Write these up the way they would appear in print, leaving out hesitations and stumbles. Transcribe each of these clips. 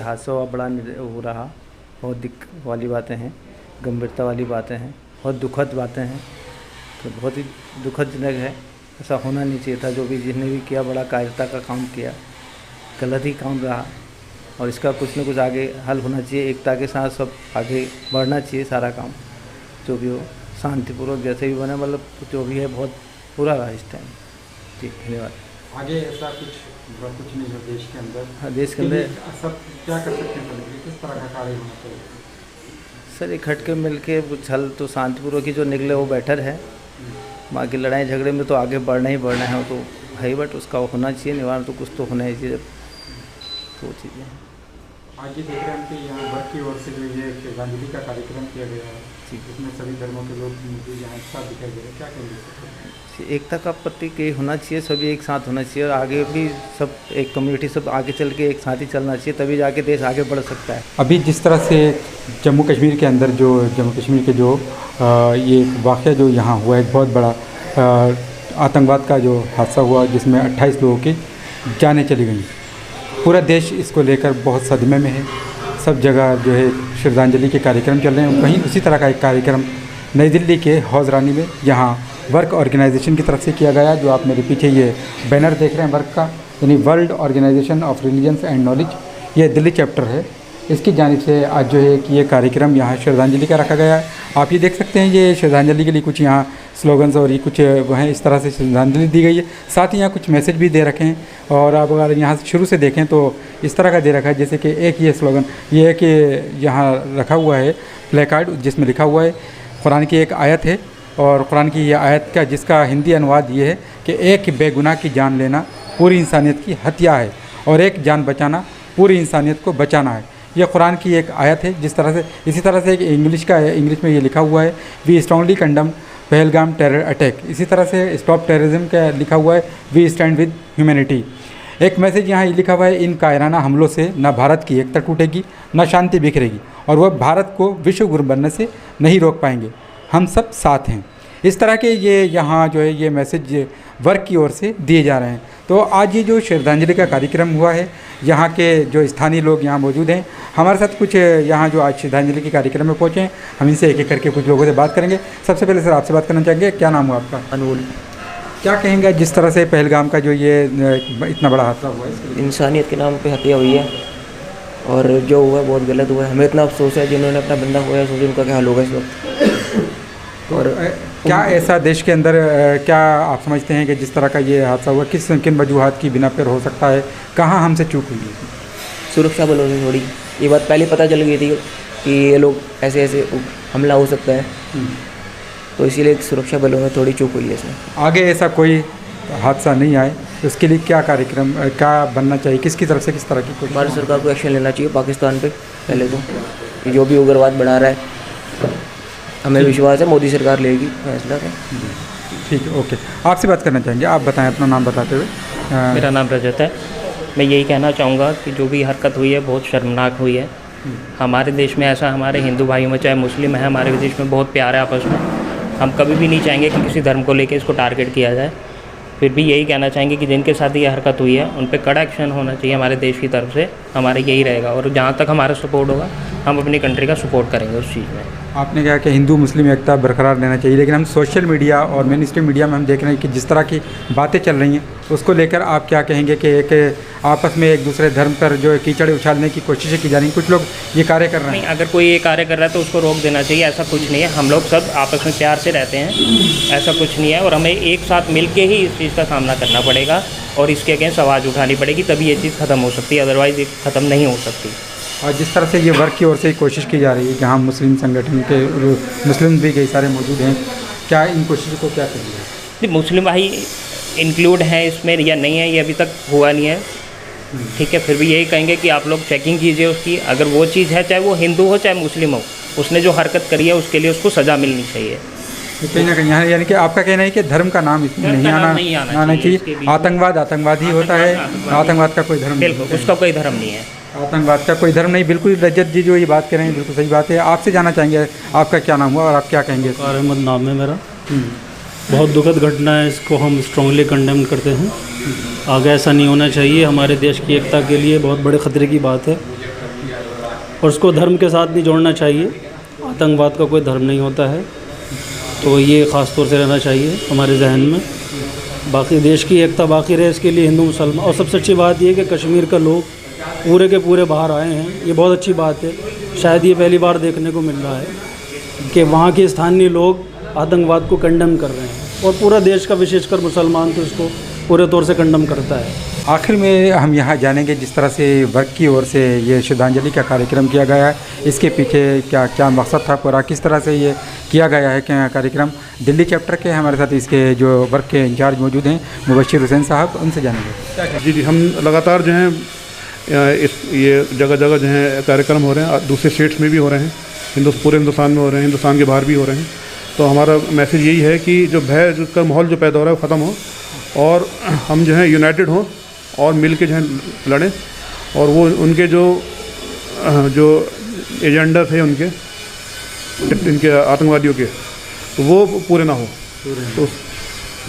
हादसा हुआ बड़ा हो रहा, बहुत दिक्कत वाली बातें हैं, गंभीरता वाली बातें हैं, बहुत दुखद बातें हैं। तो बहुत ही दुखदजनक है, ऐसा होना नहीं चाहिए था। जो भी जिसने भी किया बड़ा कायरता का काम किया, गलत ही काम रहा और इसका कुछ न कुछ आगे हल होना चाहिए। एकता के साथ सब आगे बढ़ना चाहिए, सारा काम जो भी हो शांतिपूर्वक जैसे भी बने, मतलब जो भी है बहुत बुरा रहा इस टाइम। जी धन्यवाद। आगे ऐसा कुछ नहीं हो देश के अंदर। हाँ, देश के अंदर सब क्या कर सकते हैं, किस तरह का कार्य होना चाहिए? सर इकट्ठ के मिल के कुछ हल तो शांतिपूर्वक ही जो निकले वो बेटर है। बाकी लड़ाई झगड़े में तो आगे बढ़ना ही बढ़ना है, वो तो है ही, बट उसका होना चाहिए निवारण, तो कुछ तो होना ही चाहिए। वो चीज़ें आगे देख रहे हैं कि यहाँ वर्ग की ओर से जो ये श्रद्धांजलि का कार्यक्रम किया गया है, जिसमें सभी धर्मों के लोग यहाँ एक साथ दिखाई दे रहे हैं, क्या कहेंगे? एकता का प्रतीक ये होना चाहिए, सभी एक साथ होना चाहिए और आगे भी सब एक कम्युनिटी सब आगे चल के एक साथ ही चलना चाहिए, तभी जाके देश आगे बढ़ सकता है। अभी जिस तरह से जम्मू कश्मीर के अंदर जम्मू कश्मीर के ये वाक़या जो यहाँ हुआ, एक बहुत बड़ा आतंकवाद का जो हादसा हुआ जिसमें 28 लोगों की जानें चली गई। पूरा देश इसको लेकर बहुत सदमे में है। सब जगह जो है श्रद्धांजलि के कार्यक्रम चल रहे हैं। वहीं उसी तरह का एक कार्यक्रम नई दिल्ली के हौज़ रानी में यहाँ वर्क ऑर्गेनाइजेशन की तरफ से किया गया, जो आप मेरे पीछे ये बैनर देख रहे हैं वर्क का, यानी world organisation of religions and knowledge, ये दिल्ली चैप्टर है। इसकी जानिब से आज जो है कि ये कार्यक्रम यहाँ श्रद्धांजलि का रखा गया है। आप ये देख सकते हैं, ये श्रद्धांजलि के लिए कुछ यहाँ स्लोगन्स और ये कुछ वह इस तरह से श्रद्धांजलि दी गई है। साथ ही यहाँ कुछ मैसेज भी दे रखे हैं और आप अगर यहाँ शुरू से देखें तो इस तरह का दे रखा है, जैसे कि एक ये स्लोगन ये है कि यहाँ रखा हुआ है प्ले कार्ड जिसमें लिखा हुआ है कुरान की एक आयत है, और कुरान की ये आयत का जिसका हिंदी अनुवाद ये है कि एक बेगुनाह की जान लेना पूरी इंसानियत की हत्या है और एक जान बचाना पूरी इंसानियत को बचाना है। यह कुरान की एक आयत है। जिस तरह से इसी तरह से एक इंग्लिश में ये लिखा हुआ है, we strongly condemn Pahalgam terror attack. इसी तरह से स्टॉप टेररिज्म का लिखा हुआ है, वी स्टैंड विद ह्यूमैनिटी। एक मैसेज यहाँ लिखा हुआ है, इन कायराना हमलों से न भारत की एकता टूटेगी न शांति बिखरेगी और वह भारत को विश्व गुरु बनने से नहीं रोक पाएंगे, हम सब साथ हैं। इस तरह के ये यहाँ जो है ये मैसेज वर्क की ओर से दिए जा रहे हैं। तो आज ये जो श्रद्धांजलि का कार्यक्रम हुआ है, यहाँ के जो स्थानीय लोग यहाँ मौजूद हैं, हमारे साथ कुछ यहाँ जो आज श्रद्धांजलि के कार्यक्रम में पहुँचे हैं, हम इनसे एक एक करके कुछ लोगों से बात करेंगे। सबसे पहले सर आपसे बात करना चाहेंगे, क्या नाम हुआ आपका? अनमोल। क्या कहेंगे जिस तरह से पहलगाम का जो ये इतना बड़ा हादसा हुआ है? इंसानियत के नाम पे हत्या हुई है और जो हुआ बहुत गलत हुआ है। हमें इतना अफसोस है जिन्होंने अपना बंदा खोया, सोचे उनका क्या हाल होगा इस वक्त। और क्या ऐसा देश के अंदर क्या आप समझते हैं कि जिस तरह का ये हादसा हुआ किन वजूहात की बिना पर हो सकता है, कहाँ हमसे चूक हुई है? सुरक्षा बलों से थोड़ी ये बात पहले पता चल गई थी कि ये लोग ऐसे ऐसे हमला हो सकता है, तो इसीलिए सुरक्षा बलों में थोड़ी चूक हुई है इसमें। आगे ऐसा कोई हादसा नहीं आए तो उसके लिए क्या कार्यक्रम क्या बनना चाहिए, किसकी तरफ से किस तरह की कोशिश? भारत सरकार को एक्शन लेना चाहिए पाकिस्तान पे पहले तो, कि जो भी उग्रवाद बढ़ा रहा है, हमें विश्वास है मोदी सरकार लेगी फैसला का। ठीक है, ओके। आपसे बात करना चाहेंगे, आप बताएं अपना नाम बताते हुए। मेरा नाम रजत है। मैं यही कहना चाहूँगा कि जो भी हरकत हुई है बहुत शर्मनाक हुई है। हमारे देश में ऐसा, हमारे हिंदू भाइयों में चाहे मुस्लिम है, हमारे देश में बहुत प्यार है आपस में। हम कभी भी नहीं चाहेंगे कि किसी धर्म को लेकर इसको टारगेट किया जाए। फिर भी यही कहना चाहेंगे कि जिनके साथ ये हरकत हुई है उन पर कड़ा एक्शन होना चाहिए हमारे देश की तरफ से। हमारा यही रहेगा और जहाँ तक हमारा सपोर्ट होगा हम अपनी कंट्री का सपोर्ट करेंगे उस चीज़ में। आपने कहा कि हिंदू मुस्लिम एकता बरकरार रहना चाहिए, लेकिन हम सोशल मीडिया और मेन स्ट्रीम मीडिया में हम देख रहे हैं कि जिस तरह की बातें चल रही हैं उसको लेकर आप क्या कहेंगे कि एक आपस में एक दूसरे धर्म पर जो कीचड़ उछालने की कोशिशें की जा रही हैं, कुछ लोग ये कार्य कर रहे हैं? नहीं, अगर कोई ये कार्य कर रहा है तो उसको रोक देना चाहिए। ऐसा कुछ नहीं है, हम लोग सब आपस में प्यार से रहते हैं, ऐसा कुछ नहीं है। और हमें एक साथ मिल के ही इस चीज़ का सामना करना पड़ेगा और इसके अगेंस्ट आवाज़ उठानी पड़ेगी, तभी ये चीज़ ख़त्म हो सकती है, अदरवाइज़ ये ख़त्म नहीं हो सकती। और जिस तरह से ये वर्क की ओर से कोशिश की जा रही है, जहाँ मुस्लिम संगठन के मुस्लिम भी कई सारे मौजूद हैं, क्या इन कोशिशों को क्या करिए? मुस्लिम भाई इंक्लूड हैं इसमें या नहीं है ये अभी तक हुआ नहीं है, ठीक है। फिर भी यही कहेंगे कि आप लोग चेकिंग कीजिए उसकी, अगर वो चीज़ है, चाहे वो हिंदू हो चाहे मुस्लिम हो, उसने जो हरकत करी है उसके लिए उसको सज़ा मिलनी चाहिए। कहीं ना कहीं यानी कि आपका कहना है कि धर्म का नाम इसमें नहीं आना चाहिए। आतंकवाद ही होता है, आतंकवाद का कोई धर्म बिल्कुल, उसका कोई धर्म नहीं है। आतंकवाद का कोई धर्म नहीं, बिल्कुल रजत जी जो ये बात कह रहे हैं बिल्कुल सही बात है। आपसे जानना चाहेंगे आपका क्या नाम हुआ और आप क्या कहेंगे? अहमद नाम है मेरा। बहुत दुखद घटना है, इसको हम स्ट्रांगली कंडेम करते हैं। आगे ऐसा नहीं होना चाहिए, हमारे देश की एकता के लिए बहुत बड़े ख़तरे की बात है। और उसको धर्म के साथ नहीं जोड़ना चाहिए। आतंकवाद का कोई धर्म नहीं होता है, तो ये ख़ास तौर से रहना चाहिए हमारे जहन में। बाकी देश की एकता बाकी रहे, इसके लिए हिंदू मुसलमान, और सबसे अच्छी बात ये कि कश्मीर का लोग पूरे के पूरे बाहर आए हैं, ये बहुत अच्छी बात है। शायद ये पहली बार देखने को मिल रहा है कि वहाँ के स्थानीय लोग आतंकवाद को कंडम कर रहे हैं, और पूरा देश का विशेषकर मुसलमान तो इसको पूरे तौर से कंडम करता है। आखिर में हम यहाँ जानेंगे जिस तरह से वर्क की ओर से ये श्रद्धांजलि का कार्यक्रम किया गया है, इसके पीछे क्या क्या मकसद था पूरा, किस तरह से ये किया गया है क्या कार्यक्रम। दिल्ली चैप्टर के हमारे साथ इसके जो वर्क के इंचार्ज मौजूद हैं मुबश्शिर हुसैन साहब, उनसे जानेंगे। जी, हम लगातार जो हैं ये जगह जगह जो है कार्यक्रम हो रहे हैं, दूसरे स्टेट्स में भी हो रहे हैं, पूरे हिंदुस्तान में हो रहे हैं, हिंदुस्तान के बाहर भी हो रहे हैं। तो हमारा मैसेज यही है कि जो भय का माहौल जो पैदा हो रहा है वो ख़त्म हो, और हम जो है यूनाइटेड हों और मिल के जो है लड़ें, और वो उनके जो एजेंडा थे इनके आतंकवादियों के, तो वो पूरे ना हो। तो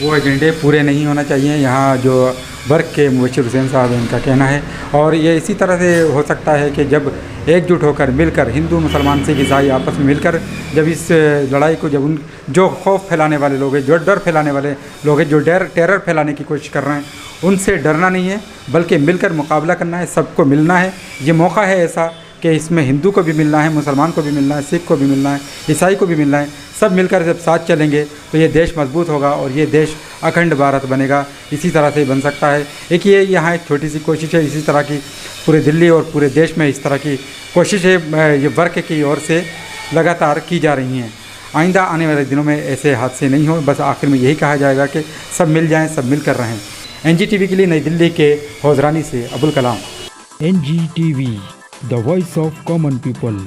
वो एजेंडे पूरे नहीं होना चाहिए, यहाँ जो वर्क के मुबश्शिर हुसैन साहब इनका कहना है। और ये इसी तरह से हो सकता है कि जब एकजुट होकर मिलकर हिंदू मुसलमान सिख ईसाई आपस में मिलकर जब इस लड़ाई को, जब उन जो खौफ फैलाने वाले लोग हैं, जो डर फैलाने वाले लोग हैं, जो टेरर फैलाने की कोशिश कर रहे हैं, उनसे डरना नहीं है बल्कि मिलकर मुकाबला करना है, सबको मिलना है। ये मौका है ऐसा कि इसमें हिंदू को भी मिलना है, मुसलमान को भी मिलना है, सिख को भी मिलना है, ईसाई को भी मिलना है। सब मिलकर जब साथ चलेंगे तो ये देश मजबूत होगा और ये देश अखंड भारत बनेगा। इसी तरह से बन सकता है। एक ये यहाँ एक छोटी सी कोशिश है, इसी तरह की पूरे दिल्ली और पूरे देश में इस तरह की कोशिशें ये वर्क की ओर से लगातार की जा रही हैं। आइंदा आने वाले दिनों में ऐसे हादसे नहीं हो, बस आखिर में यही कहा जाएगा कि सब मिल जाएँ, सब मिलकर रहें। NGTV के लिए नई दिल्ली के हौजरानी से Abul Kalam. NGTV, the voice of common people।